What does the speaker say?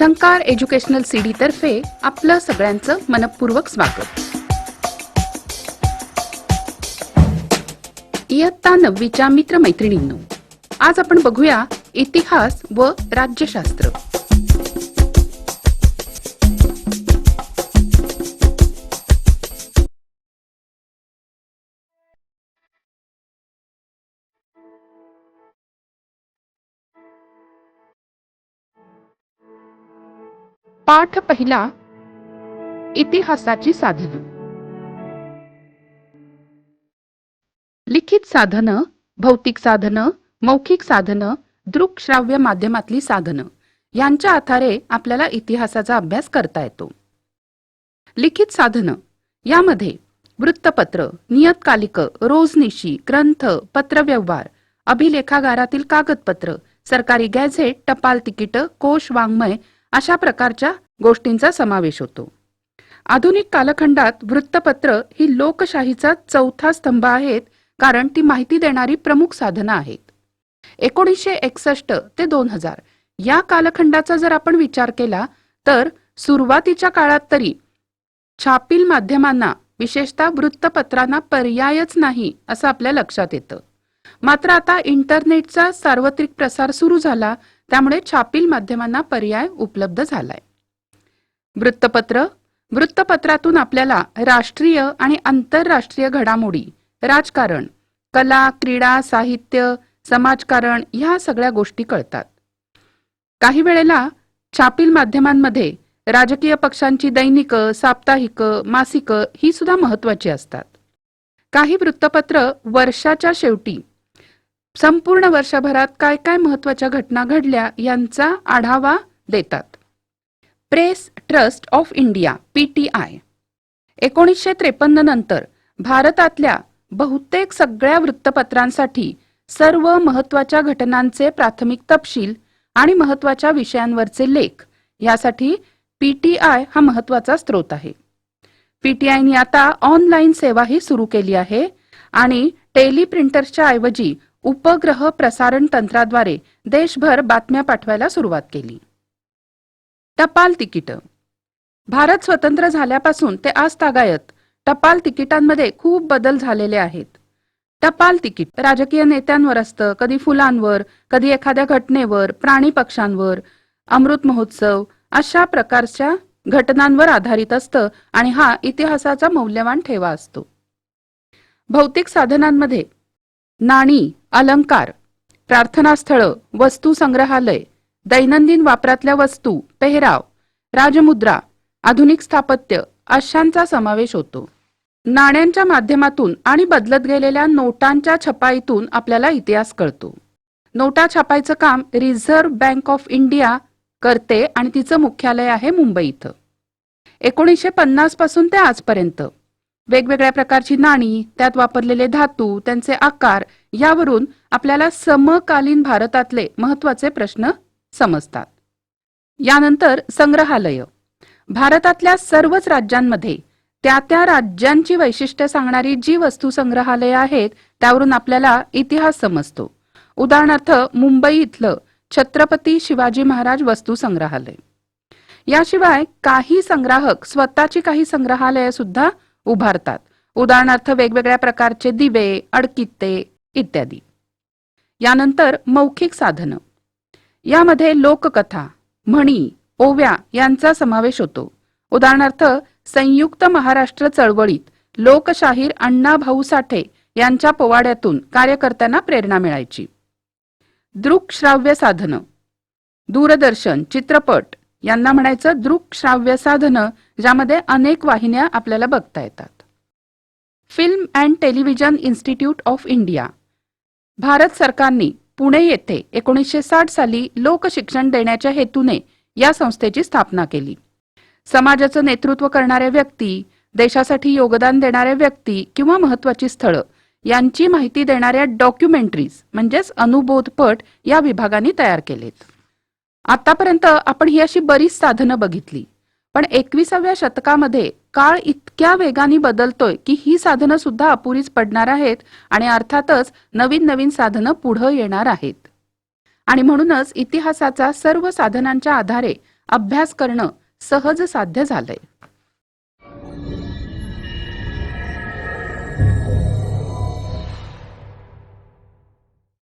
झंकार educational CD तर्फे आपलं सगळ्यांचं मनपूर्वक स्वागत. इयत्ता 9वीच्या मित्रमैत्रिणींनो, आज आपण बघूया इतिहास व राज्यशास्त्र. पाठ पहिला, इतिहासाची साधनं. लिखित साधनं, भौतिक साधनं, मौखिक साधनं, दृकश्राव्य माध्यमातली साधनं यांच्या आधारे आपल्याला इतिहासाचा अभ्यास करता येतो. लिखित साधनं यामध्ये वृत्तपत्र, नियतकालिक, रोजनिशी, ग्रंथ, पत्रव्यवहार, अभिलेखागारातील कागदपत्र, सरकारी गॅझेट, टपाल तिकीट, कोश, वाङ्मय अशा प्रकारच्या गोष्टींचा समावेश होतो. आधुनिक कालखंडात वृत्तपत्र ही लोकशाहीचा चौथा स्तंभ आहेत, कारण ती माहिती देणारी प्रमुख साधनं आहेत. 1961 ते 2000 या कालखंडाचा जर आपण विचार केला तर सुरुवातीच्या काळात तरी छापील माध्यमांना, विशेषतः वृत्तपत्रांना पर्यायच नाही असं आपल्या लक्षात येतं. मात्र आता इंटरनेटचा सार्वत्रिक प्रसार सुरू झाला, त्यामुळे छापील माध्यमांना पर्याय उपलब्ध झालाय. वृत्तपत्रातून आपल्याला राष्ट्रीय आणि आंतरराष्ट्रीय घडामोडी, राजकारण, कला, क्रीडा, साहित्य, समाजकारण ह्या सगळ्या गोष्टी कळतात. काही वेळेला छापील माध्यमांमध्ये राजकीय पक्षांची दैनिक, साप्ताहिक, मासिक ही सुद्धा महत्वाची असतात. काही वृत्तपत्र वर्षाच्या शेवटी संपूर्ण वर्षभरात काय काय महत्वाच्या घटना घडल्या यांचा आढावा देतात. Press trust of India PTI 1953 नंतर भारतातल्या बहुतेक सगळ्या वृत्तपत्रांसाठी सर्व महत्वाच्या घटनांचे प्राथमिक तपशील आणि महत्वाच्या विषयांवरचे लेख यासाठी PTI हा महत्वाचा स्रोत आहे. PTIने आता ऑनलाईन सेवाही सुरू केली आहे आणि टेलिप्रिंटर्सच्या ऐवजी उपग्रह प्रसारण तंत्राद्वारे देशभर बातम्या पाठवायला सुरुवात केली. टपाल तिकीट. भारत स्वतंत्र झाल्यापासून ते आजतागायत टपाल तिकिटांमध्ये खूप बदल झालेले आहेत. टपाल तिकीट राजकीय नेत्यांवर असतं, कधी फुलांवर, कधी एखाद्या घटनेवर, प्राणी पक्ष्यांवर, अमृत महोत्सव अशा प्रकारच्या घटनांवर आधारित असतं आणि हा इतिहासाचा मौल्यवान ठेवा असतो. भौतिक साधनांमध्ये नाणी, अलंकार, प्रार्थनास्थळं, वस्तू संग्रहालय, दैनंदिन वापरातल्या वस्तू, पेहराव, राजमुद्रा, आधुनिक स्थापत्य अशांचा समावेश होतो. नाण्यांच्या माध्यमातून आणि बदलत गेलेल्या नोटांच्या छपाईतून आपल्याला इतिहास कळतो. नोटा छापायचं काम रिझर्व्ह बँक ऑफ इंडिया करते आणि तिचं मुख्यालय आहे मुंबई इथं. 1950 पासून ते आजपर्यंत वेगवेगळ्या प्रकारची नाणी, त्यात वापरलेले धातू, त्यांचे आकार यावरून आपल्याला समकालीन भारतातले महत्वाचे प्रश्न समजतात. यानंतर संग्रहालय. भारतातल्या सर्वच राज्यांमध्ये त्या त्या राज्यांची वैशिष्ट्ये सांगणारी जी वस्तू संग्रहालय आहेत त्यावरून आपल्याला इतिहास समजतो. उदाहरणार्थ मुंबई इथलं छत्रपती शिवाजी महाराज वस्तू संग्रहालय. याशिवाय काही संग्राहक स्वतःची काही संग्रहालय सुद्धा उभारतात. उदाहरणार्थ वेगवेगळ्या प्रकारचे दिवे, अडकित्ते इत्यादी. यानंतर मौखिक साधनं. यामध्ये लोककथा, म्हणी, ओव्या यांचा समावेश होतो. उदाहरणार्थ संयुक्त महाराष्ट्र चळवळीत लोकशाहीर अण्णाभाऊ साठे यांच्या पोवाड्यातून कार्यकर्त्यांना प्रेरणा मिळायची. दृकश्राव्य साधनं. दूरदर्शन, चित्रपट यांना म्हणायचं दृकश्राव्य साधनं, ज्यामध्ये अनेक वाहिन्या आपल्याला बघता येतात. Film and television institute of India. Bharat सरकारने पुणे येथे 1960 साली लोकशिक्षण देण्याच्या हेतूने या संस्थेची स्थापना केली. समाजाचं नेतृत्व करणाऱ्या व्यक्ती, देशासाठी योगदान देणाऱ्या व्यक्ती किंवा महत्वाची स्थळं यांची माहिती देणाऱ्या डॉक्युमेंटरीज म्हणजेच अनुबोधपट या विभागाने तयार केलेत. आतापर्यंत आपण ही अशी बरीच साधनं बघितली, पण 21व्या शतकामध्ये काळ इतक्या वेगाने बदलतोय की ही साधनं सुद्धा अपुरीच पडणार आहेत आणि अर्थातच नवीन नवीन साधनं पुढे येणार आहेत. आणि म्हणूनच इतिहासाचा सर्व साधनांच्या आधारे अभ्यास करणं सहज साध्य झालंय.